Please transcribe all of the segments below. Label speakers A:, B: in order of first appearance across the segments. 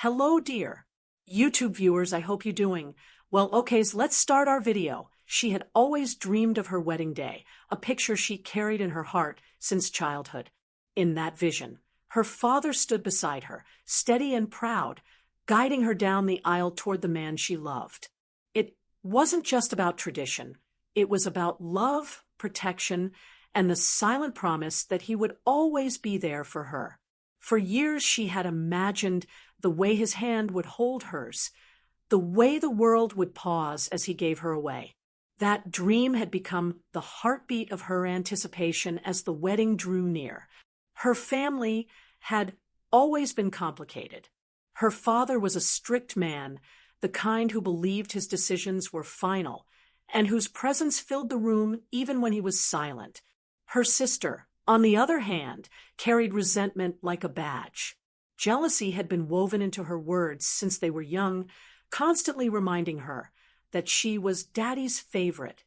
A: Hello, dear YouTube viewers, I hope you're doing well. Okay, so let's start our video. She had always dreamed of her wedding day, a picture she carried in her heart since childhood. In that vision, her father stood beside her, steady and proud, guiding her down the aisle toward the man she loved. It wasn't just about tradition. It was about love, protection, and the silent promise that he would always be there for her. For years she had imagined the way his hand would hold hers, the way the world would pause as he gave her away. That dream had become the heartbeat of her anticipation as the wedding drew near. Her family had always been complicated. Her father was a strict man, the kind who believed his decisions were final, and whose presence filled the room even when he was silent. Her sister, on the other hand, carried resentment like a badge. Jealousy had been woven into her words since they were young, constantly reminding her that she was Daddy's favorite.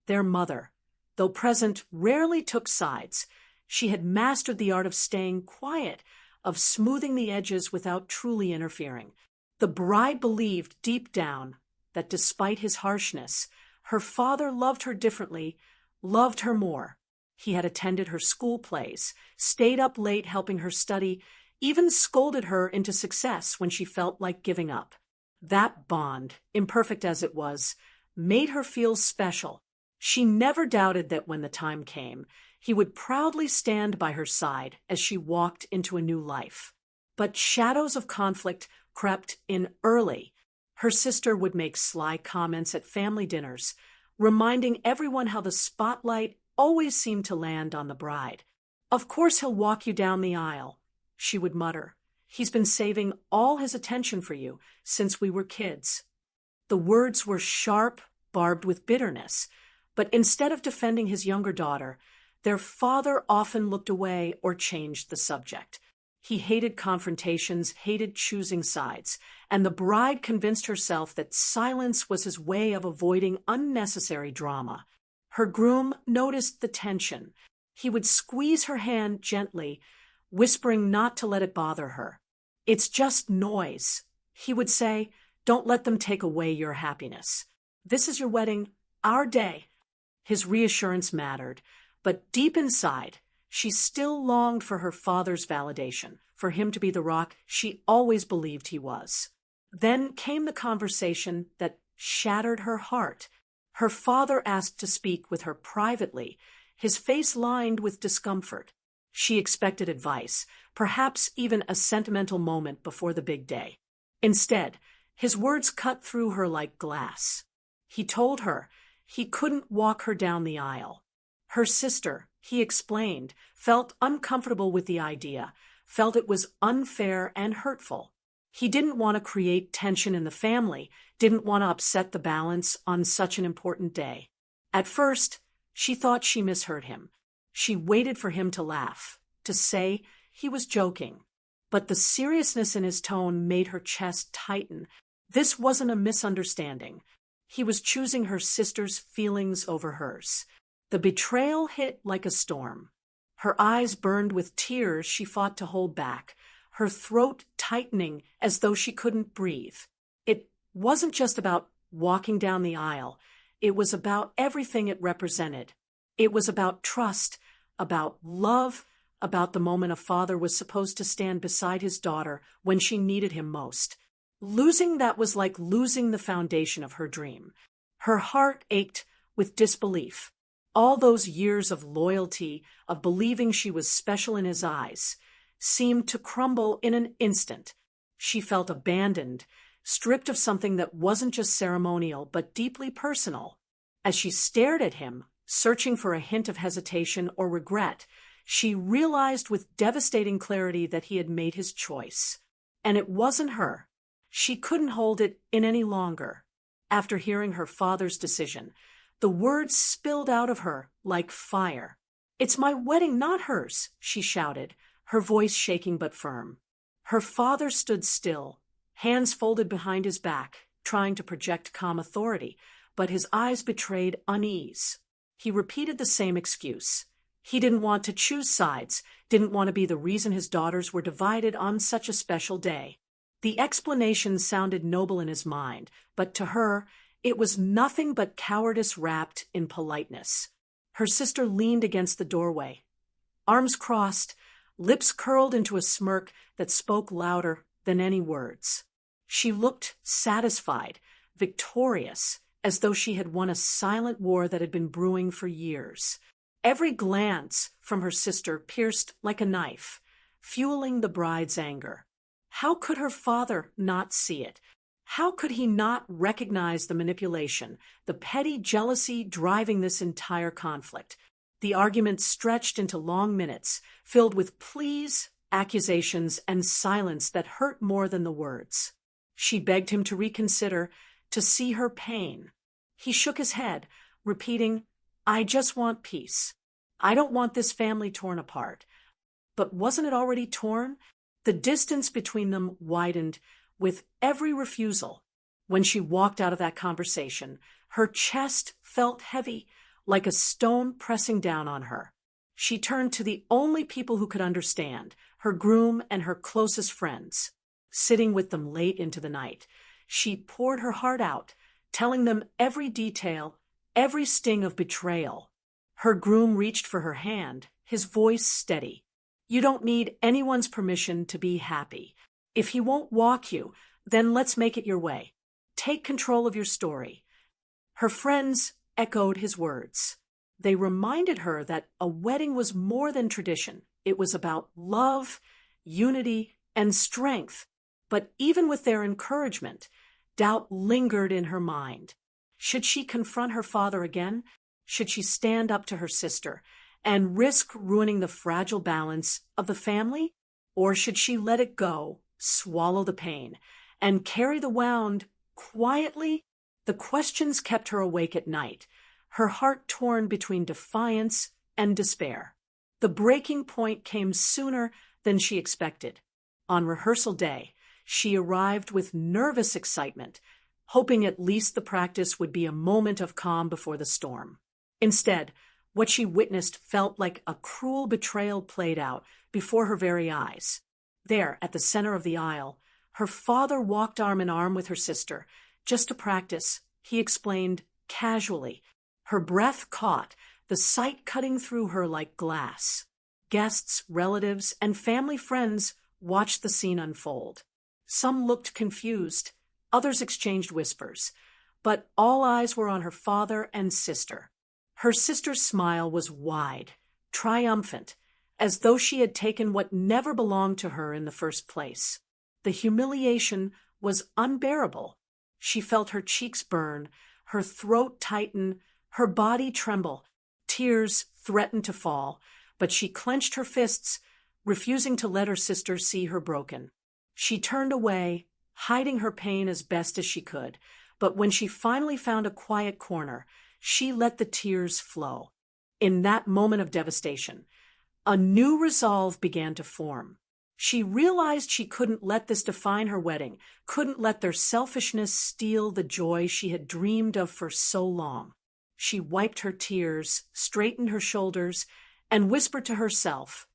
A: Their mother, though present, rarely took sides. She had mastered the art of staying quiet, of smoothing the edges without truly interfering. The bride believed deep down that despite his harshness, her father loved her differently, loved her more. He had attended her school plays, stayed up late helping her study, even scolded her into success when she felt like giving up. That bond, imperfect as it was, made her feel special. She never doubted that when the time came, he would proudly stand by her side as she walked into a new life. But shadows of conflict crept in early. Her sister would make sly comments at family dinners, reminding everyone how the spotlight always seemed to land on the bride. "Of course he'll walk you down the aisle," she would mutter. "He's been saving all his attention for you since we were kids." The words were sharp, barbed with bitterness, but instead of defending his younger daughter, their father often looked away or changed the subject. He hated confrontations, hated choosing sides, and the bride convinced herself that silence was his way of avoiding unnecessary drama. Her groom noticed the tension. He would squeeze her hand gently, whispering not to let it bother her. "It's just noise," he would say. "Don't let them take away your happiness. This is your wedding, our day." His reassurance mattered, but deep inside, she still longed for her father's validation, for him to be the rock she always believed he was. Then came the conversation that shattered her heart. Her father asked to speak with her privately, his face lined with discomfort. She expected advice, perhaps even a sentimental moment before the big day. Instead, his words cut through her like glass. He told her he couldn't walk her down the aisle. Her sister, he explained, felt uncomfortable with the idea, felt it was unfair and hurtful. He didn't want to create tension in the family, didn't want to upset the balance on such an important day. At first, she thought she misheard him. She waited for him to laugh, to say he was joking. But the seriousness in his tone made her chest tighten. This wasn't a misunderstanding. He was choosing her sister's feelings over hers. The betrayal hit like a storm. Her eyes burned with tears she fought to hold back, her throat tightening as though she couldn't breathe. It wasn't just about walking down the aisle. It was about everything it represented. It was about trust, about love, about the moment a father was supposed to stand beside his daughter when she needed him most. Losing that was like losing the foundation of her dream. Her heart ached with disbelief. All those years of loyalty, of believing she was special in his eyes, seemed to crumble in an instant. She felt abandoned, stripped of something that wasn't just ceremonial but deeply personal. As she stared at him, searching for a hint of hesitation or regret, she realized with devastating clarity that he had made his choice. And it wasn't her. She couldn't hold it in any longer. After hearing her father's decision, the words spilled out of her like fire. "It's my wedding, not hers," she shouted, her voice shaking but firm. Her father stood still, hands folded behind his back, trying to project calm authority, but his eyes betrayed unease. He repeated the same excuse. He didn't want to choose sides, didn't want to be the reason his daughters were divided on such a special day. The explanation sounded noble in his mind, but to her, it was nothing but cowardice wrapped in politeness. Her sister leaned against the doorway, arms crossed, lips curled into a smirk that spoke louder than any words. She looked satisfied, victorious, as though she had won a silent war that had been brewing for years. Every glance from her sister pierced like a knife, fueling the bride's anger. How could her father not see it? How could he not recognize the manipulation, the petty jealousy driving this entire conflict? The argument stretched into long minutes, filled with pleas, accusations, and silence that hurt more than the words. She begged him to reconsider, to see her pain. He shook his head, repeating, "I just want peace. I don't want this family torn apart." But wasn't it already torn? The distance between them widened with every refusal. When she walked out of that conversation, her chest felt heavy, like a stone pressing down on her. She turned to the only people who could understand, her groom and her closest friends. Sitting with them late into the night, she poured her heart out, telling them every detail, every sting of betrayal. Her groom reached for her hand, his voice steady. "You don't need anyone's permission to be happy. If he won't walk you, then let's make it your way. Take control of your story." Her friends echoed his words. They reminded her that a wedding was more than tradition. It was about love, unity, and strength. But even with their encouragement, doubt lingered in her mind. Should she confront her father again? Should she stand up to her sister and risk ruining the fragile balance of the family? Or should she let it go, swallow the pain, and carry the wound quietly? The questions kept her awake at night, her heart torn between defiance and despair. The breaking point came sooner than she expected. On rehearsal day, she arrived with nervous excitement, hoping at least the practice would be a moment of calm before the storm. Instead, what she witnessed felt like a cruel betrayal played out before her very eyes. There, at the center of the aisle, her father walked arm in arm with her sister. "Just to practice," he explained casually. Her breath caught, the sight cutting through her like glass. Guests, relatives, and family friends watched the scene unfold. Some looked confused, others exchanged whispers, but all eyes were on her father and sister. Her sister's smile was wide, triumphant, as though she had taken what never belonged to her in the first place. The humiliation was unbearable. She felt her cheeks burn, her throat tighten, her body tremble. Tears threatened to fall, but she clenched her fists, refusing to let her sister see her broken. She turned away, hiding her pain as best as she could, but when she finally found a quiet corner, she let the tears flow. In that moment of devastation, a new resolve began to form. She realized she couldn't let this define her wedding, couldn't let their selfishness steal the joy she had dreamed of for so long. She wiped her tears, straightened her shoulders, and whispered to herself,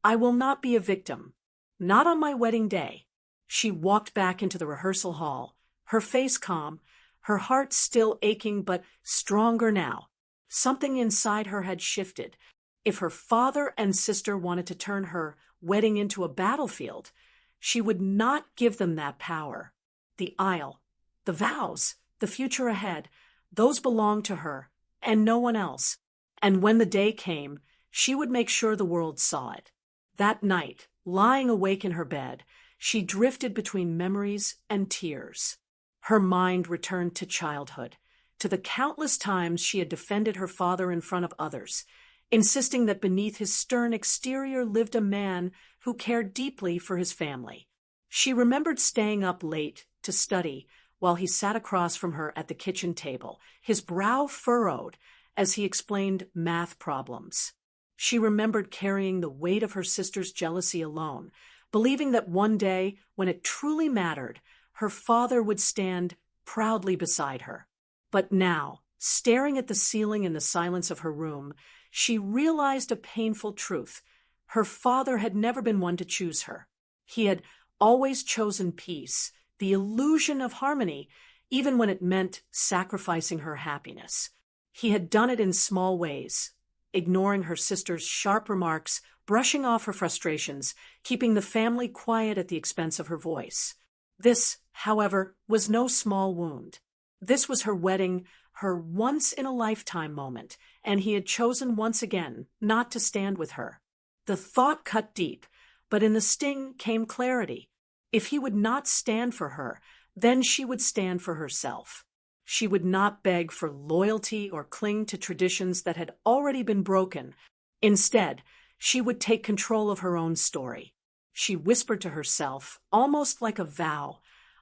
A: "I will not be a victim. Not on my wedding day." She walked back into the rehearsal hall, her face calm, her heart still aching but stronger now. Something inside her had shifted. If her father and sister wanted to turn her wedding into a battlefield, she would not give them that power. The aisle, the vows, the future ahead, those belonged to her and no one else. And when the day came, she would make sure the world saw it. That night, lying awake in her bed, she drifted between memories and tears. Her mind returned to childhood, to the countless times she had defended her father in front of others, insisting that beneath his stern exterior lived a man who cared deeply for his family. She remembered staying up late to study while he sat across from her at the kitchen table, his brow furrowed as he explained math problems. She remembered carrying the weight of her sister's jealousy alone, believing that one day, when it truly mattered, her father would stand proudly beside her. But now, staring at the ceiling in the silence of her room, she realized a painful truth. Her father had never been one to choose her. He had always chosen peace, the illusion of harmony, even when it meant sacrificing her happiness. He had done it in small ways, ignoring her sister's sharp remarks, brushing off her frustrations, keeping the family quiet at the expense of her voice. This, however, was no small wound. This was her wedding, her once-in-a-lifetime moment, and he had chosen once again not to stand with her. The thought cut deep, but in the sting came clarity. If he would not stand for her, then she would stand for herself. She would not beg for loyalty or cling to traditions that had already been broken. Instead, she would take control of her own story. She whispered to herself, almost like a vow,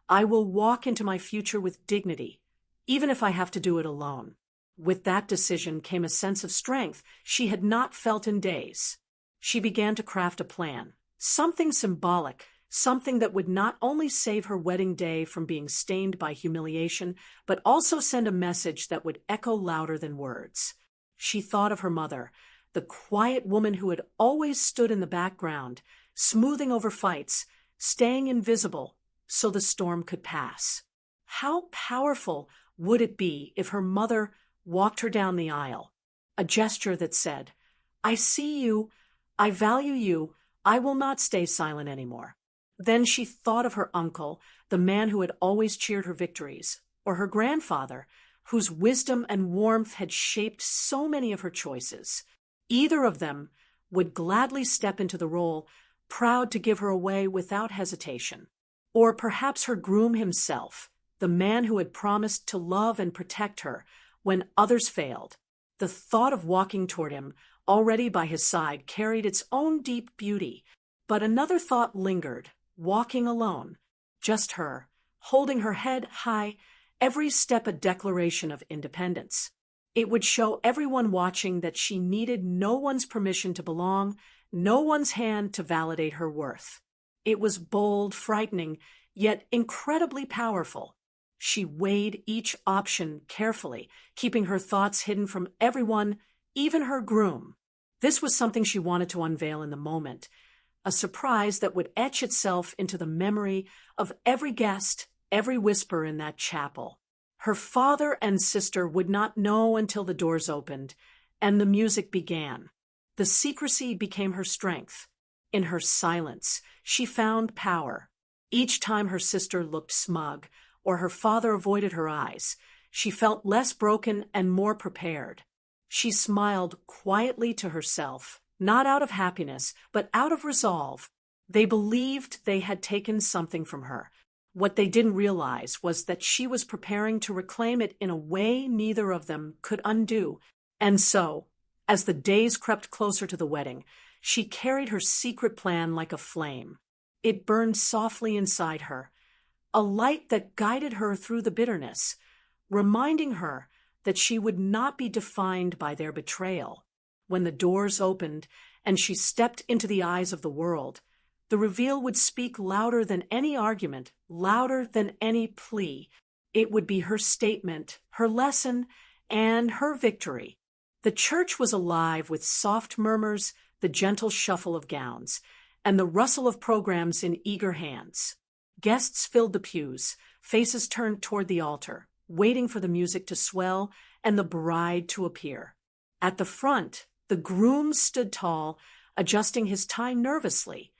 A: "I will walk into my future with dignity, even if I have to do it alone." With that decision came a sense of strength she had not felt in days. She began to craft a plan, something symbolic, something that would not only save her wedding day from being stained by humiliation, but also send a message that would echo louder than words. She thought of her mother, the quiet woman who had always stood in the background, smoothing over fights, staying invisible so the storm could pass. How powerful would it be if her mother walked her down the aisle? A gesture that said, "I see you, I value you, I will not stay silent anymore." Then she thought of her uncle, the man who had always cheered her victories, or her grandfather, whose wisdom and warmth had shaped so many of her choices. Either of them would gladly step into the role, proud to give her away without hesitation. Or perhaps her groom himself, the man who had promised to love and protect her when others failed. The thought of walking toward him, already by his side, carried its own deep beauty. But another thought lingered, walking alone, just her, holding her head high, every step a declaration of independence. It would show everyone watching that she needed no one's permission to belong, no one's hand to validate her worth. It was bold, frightening, yet incredibly powerful. She weighed each option carefully, keeping her thoughts hidden from everyone, even her groom. This was something she wanted to unveil in the moment, a surprise that would etch itself into the memory of every guest, every whisper in that chapel. Her father and sister would not know until the doors opened and the music began. The secrecy became her strength. In her silence, she found power. Each time her sister looked smug or her father avoided her eyes, she felt less broken and more prepared. She smiled quietly to herself, not out of happiness, but out of resolve. They believed they had taken something from her. What they didn't realize was that she was preparing to reclaim it in a way neither of them could undo. And so, as the days crept closer to the wedding, she carried her secret plan like a flame. It burned softly inside her, a light that guided her through the bitterness, reminding her that she would not be defined by their betrayal. When the doors opened and she stepped into the eyes of the world, the reveal would speak louder than any argument, louder than any plea. It would be her statement, her lesson, and her victory. The church was alive with soft murmurs, the gentle shuffle of gowns, and the rustle of programs in eager hands. Guests filled the pews, faces turned toward the altar, waiting for the music to swell and the bride to appear. At the front, the groom stood tall, adjusting his tie nervously,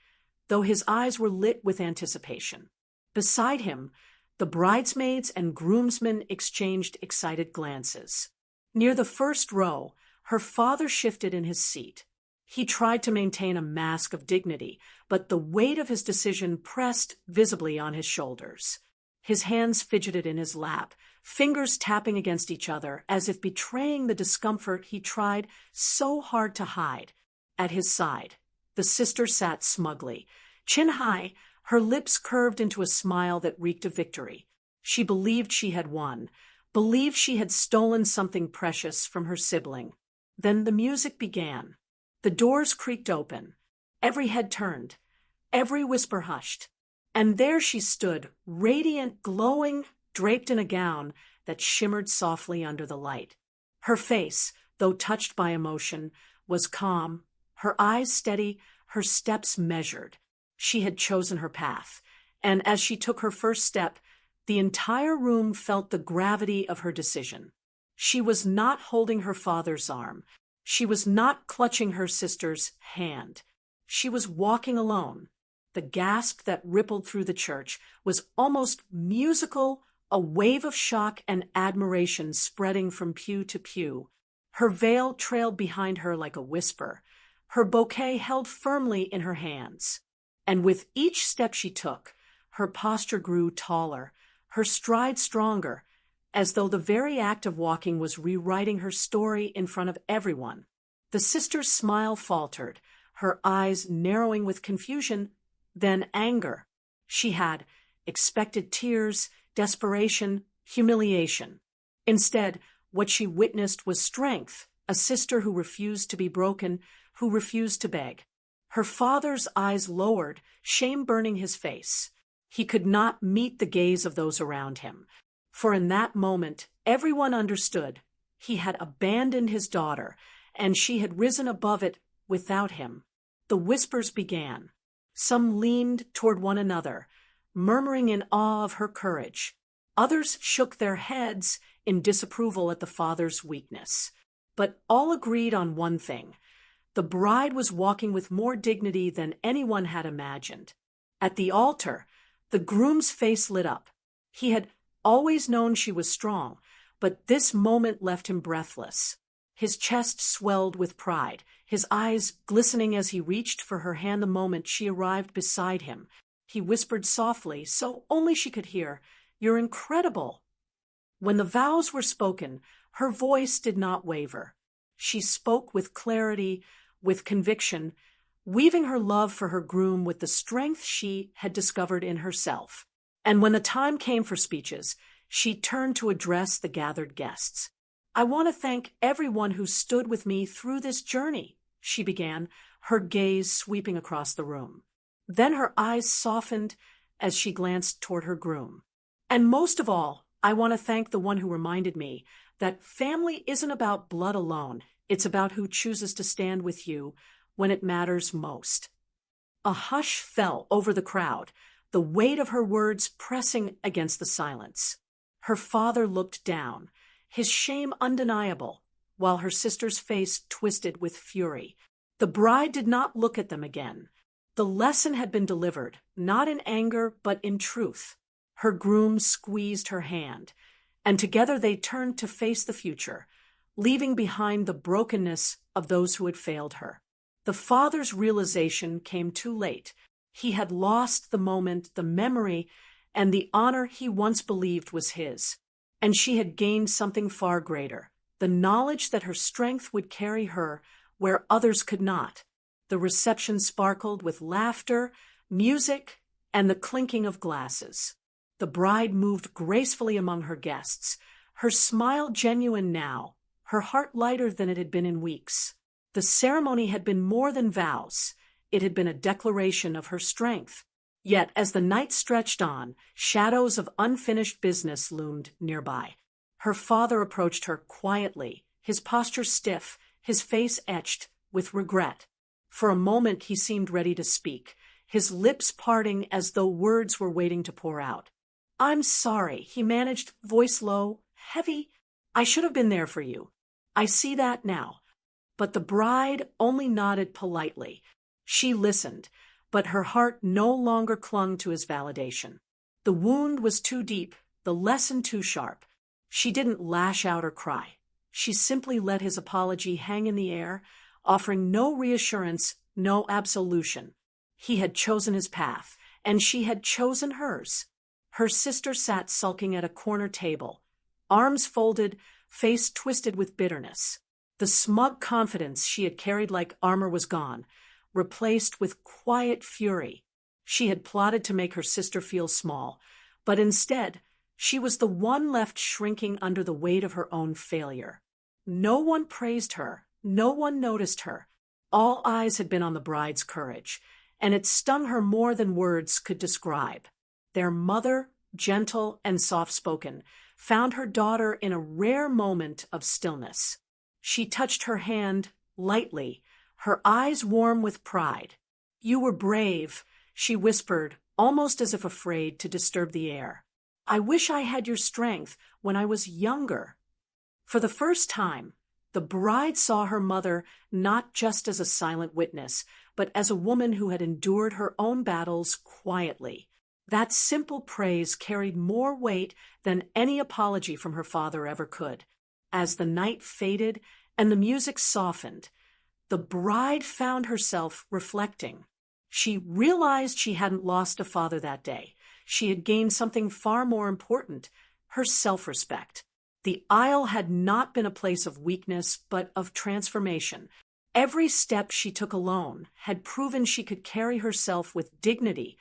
A: though his eyes were lit with anticipation. Beside him, the bridesmaids and groomsmen exchanged excited glances. Near the first row, her father shifted in his seat. He tried to maintain a mask of dignity, but the weight of his decision pressed visibly on his shoulders. His hands fidgeted in his lap, fingers tapping against each other as if betraying the discomfort he tried so hard to hide. At his side, the sister sat smugly, chin high, her lips curved into a smile that reeked of victory. She believed she had won, believed she had stolen something precious from her sibling. Then the music began. The doors creaked open. Every head turned, every whisper hushed. And there she stood, radiant, glowing, draped in a gown that shimmered softly under the light. Her face, though touched by emotion, was calm, her eyes steady, her steps measured. She had chosen her path, and as she took her first step, the entire room felt the gravity of her decision. She was not holding her father's arm. She was not clutching her sister's hand. She was walking alone. The gasp that rippled through the church was almost musical, a wave of shock and admiration spreading from pew to pew. Her veil trailed behind her like a whisper, her bouquet held firmly in her hands. And with each step she took, her posture grew taller, her stride stronger, as though the very act of walking was rewriting her story in front of everyone. The sister's smile faltered, her eyes narrowing with confusion, then anger. She had expected tears, desperation, humiliation. Instead, what she witnessed was strength, a sister who refused to be broken, who refused to beg. Her father's eyes lowered, shame burning his face. He could not meet the gaze of those around him, for in that moment everyone understood he had abandoned his daughter, and she had risen above it without him. The whispers began. Some leaned toward one another, murmuring in awe of her courage. Others shook their heads in disapproval at the father's weakness. But all agreed on one thing. The bride was walking with more dignity than anyone had imagined. At the altar, the groom's face lit up. He had always known she was strong, but this moment left him breathless. His chest swelled with pride, his eyes glistening as he reached for her hand the moment she arrived beside him. He whispered softly, so only she could hear, "You're incredible." When the vows were spoken, her voice did not waver. She spoke with clarity, with conviction, weaving her love for her groom with the strength she had discovered in herself. And when the time came for speeches, she turned to address the gathered guests. "I want to thank everyone who stood with me through this journey," she began, her gaze sweeping across the room. Then her eyes softened as she glanced toward her groom. "And most of all, I want to thank the one who reminded me that family isn't about blood alone. It's about who chooses to stand with you when it matters most." A hush fell over the crowd, the weight of her words pressing against the silence. Her father looked down, his shame undeniable, while her sister's face twisted with fury. The bride did not look at them again. The lesson had been delivered, not in anger, but in truth. Her groom squeezed her hand, and together they turned to face the future, leaving behind the brokenness of those who had failed her. The father's realization came too late. He had lost the moment, the memory, and the honor he once believed was his. And she had gained something far greater, the knowledge that her strength would carry her where others could not. The reception sparkled with laughter, music, and the clinking of glasses. The bride moved gracefully among her guests, her smile genuine now, her heart lighter than it had been in weeks. The ceremony had been more than vows. It had been a declaration of her strength. Yet, as the night stretched on, shadows of unfinished business loomed nearby. Her father approached her quietly, his posture stiff, his face etched with regret. For a moment he seemed ready to speak, his lips parting as though words were waiting to pour out. "I'm sorry," he managed, voice low, heavy. "I should have been there for you. I see that now." But the bride only nodded politely. She listened, but her heart no longer clung to his validation. The wound was too deep, the lesson too sharp. She didn't lash out or cry. She simply let his apology hang in the air, offering no reassurance, no absolution. He had chosen his path, and she had chosen hers. Her sister sat sulking at a corner table, arms folded, face twisted with bitterness. The smug confidence she had carried like armor was gone, replaced with quiet fury. She had plotted to make her sister feel small, but instead, she was the one left shrinking under the weight of her own failure. No one praised her, no one noticed her. All eyes had been on the bride's courage, and it stung her more than words could describe. Their mother, gentle and soft-spoken, found her daughter in a rare moment of stillness. She touched her hand lightly, her eyes warm with pride. "You were brave," she whispered, almost as if afraid to disturb the air. "I wish I had your strength when I was younger." For the first time, the bride saw her mother not just as a silent witness, but as a woman who had endured her own battles quietly. That simple praise carried more weight than any apology from her father ever could. As the night faded and the music softened, the bride found herself reflecting. She realized she hadn't lost a father that day. She had gained something far more important, her self-respect. The aisle had not been a place of weakness, but of transformation. Every step she took alone had proven she could carry herself with dignity,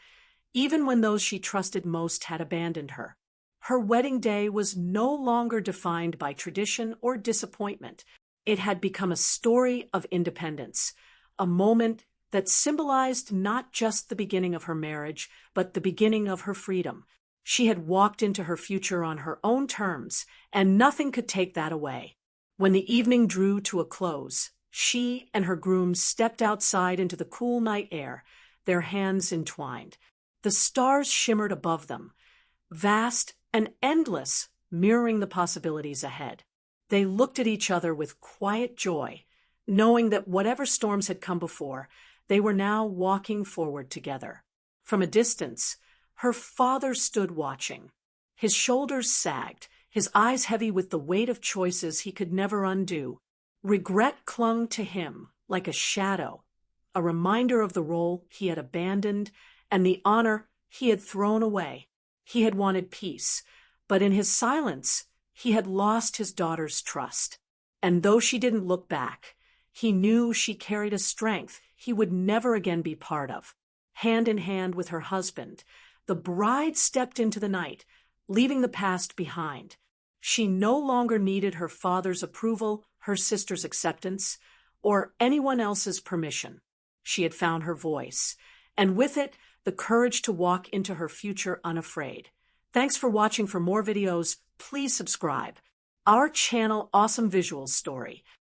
A: even when those she trusted most had abandoned her. Her wedding day was no longer defined by tradition or disappointment. It had become a story of independence, a moment that symbolized not just the beginning of her marriage, but the beginning of her freedom. She had walked into her future on her own terms, and nothing could take that away. When the evening drew to a close, she and her groom stepped outside into the cool night air, their hands entwined. The stars shimmered above them, vast and endless, mirroring the possibilities ahead. They looked at each other with quiet joy, knowing that whatever storms had come before, they were now walking forward together. From a distance, her father stood watching. His shoulders sagged, his eyes heavy with the weight of choices he could never undo. Regret clung to him like a shadow, a reminder of the role he had abandoned and the honor he had thrown away. He had wanted peace, but in his silence, he had lost his daughter's trust. And though she didn't look back, he knew she carried a strength he would never again be part of. Hand in hand with her husband, the bride stepped into the night, leaving the past behind. She no longer needed her father's approval, her sister's acceptance, or anyone else's permission. She had found her voice, and with it, the courage to walk into her future unafraid. Thanks for watching. For more videos, please subscribe. Our channel, Awesome Visuals Story,